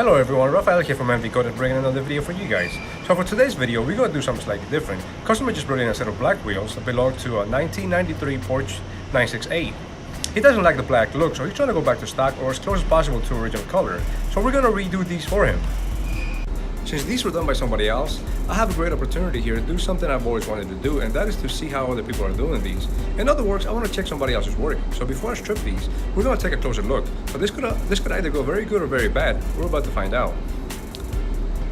Hello everyone, Rafael here from MV Code bringing another video for you guys. So for today's video, we're gonna do something slightly different. Customer just brought in a set of black wheels that belong to a 1993 Porsche 968. He doesn't like the black look, so he's trying to go back to stock or as close as possible to original color. So we're gonna redo these for him. Since these were done by somebody else, I have a great opportunity here to do something I've always wanted to do, and that is to see how other people are doing these. In other words, I want to check somebody else's work. So before I strip these, we're going to take a closer look. But this could either go very good or very bad. We're about to find out.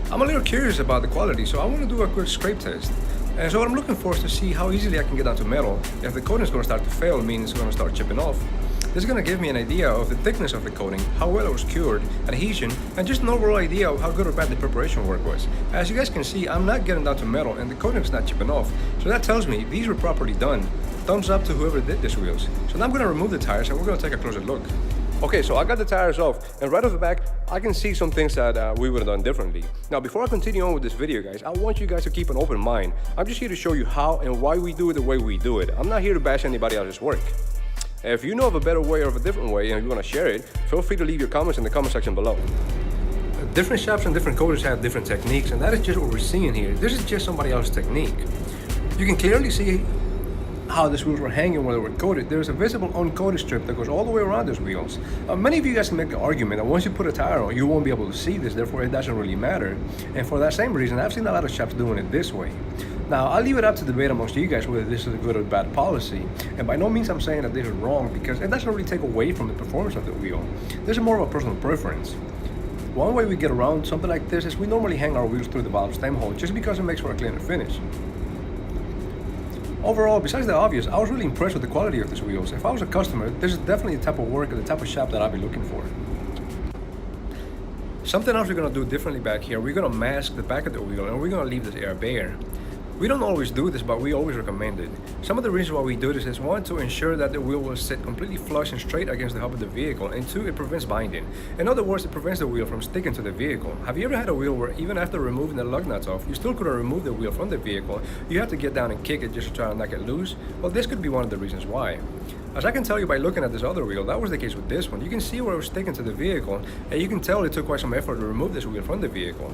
I'm a little curious about the quality, so I want to do a quick scrape test. And so what I'm looking for is to see how easily I can get down to metal. If the coating is going to start to fail, meaning it's going to start chipping off. This is going to give me an idea of the thickness of the coating, how well it was cured, adhesion, and just an overall idea of how good or bad the preparation work was. As you guys can see, I'm not getting down to metal and the coating is not chipping off. So that tells me these were properly done. Thumbs up to whoever did these wheels. So now I'm going to remove the tires and we're going to take a closer look. Okay, so I got the tires off, and right off the back, I can see some things that we would have done differently. Now, before I continue on with this video, guys, I want you guys to keep an open mind. I'm just here to show you how and why we do it the way we do it. I'm not here to bash anybody else's work. If you know of a better way or of a different way and you want to share it, feel free to leave your comments in the comment section below. Different shops and different coaters have different techniques, and that is just what we're seeing here. This is just somebody else's technique. You can clearly see how these wheels were hanging when they were coated. There's a visible uncoated strip that goes all the way around these wheels. Many of you guys can make the argument that once you put a tire on, you won't be able to see this, therefore it doesn't really matter. And for that same reason, I've seen a lot of shops doing it this way. Now, I'll leave it up to debate amongst you guys whether this is a good or bad policy. And by no means I'm saying that this is wrong, because it doesn't really take away from the performance of the wheel. This is more of a personal preference. One way we get around something like this is we normally hang our wheels through the valve stem hole just because it makes for a cleaner finish. Overall, besides the obvious, I was really impressed with the quality of these wheels. If I was a customer, this is definitely the type of work and the type of shop that I'd be looking for. Something else we're going to do differently back here, we're going to mask the back of the wheel and we're going to leave this air bare. We don't always do this, but we always recommend it. Some of the reasons why we do this is one, to ensure that the wheel will sit completely flush and straight against the hub of the vehicle, and two, it prevents binding. In other words, it prevents the wheel from sticking to the vehicle. Have you ever had a wheel where even after removing the lug nuts off, you still couldn't remove the wheel from the vehicle? You have to get down and kick it just to try to knock it loose? Well, this could be one of the reasons why. As I can tell you by looking at this other wheel, that was the case with this one. You can see where it was sticking to the vehicle, and you can tell it took quite some effort to remove this wheel from the vehicle.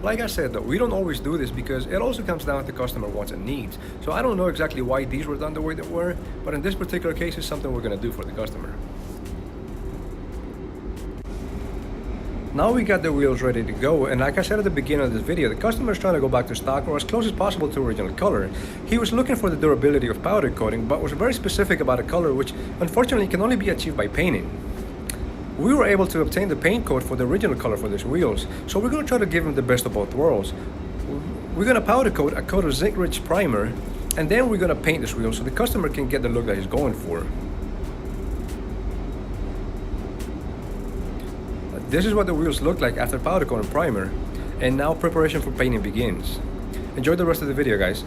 Like I said though, we don't always do this because it also comes down to the customer wants and needs. So I don't know exactly why these were done the way they were, but in this particular case, it's something we're going to do for the customer. Now we got the wheels ready to go, and like I said at the beginning of this video, the customer is trying to go back to stock or as close as possible to original color. He was looking for the durability of powder coating, but was very specific about a color which unfortunately can only be achieved by painting. We were able to obtain the paint coat for the original color for these wheels, so we're going to try to give him the best of both worlds. We're going to powder coat a coat of zinc-rich primer, and then we're going to paint this wheel so the customer can get the look that he's going for. This is what the wheels look like after powder coat and primer, and now preparation for painting begins. Enjoy the rest of the video, guys.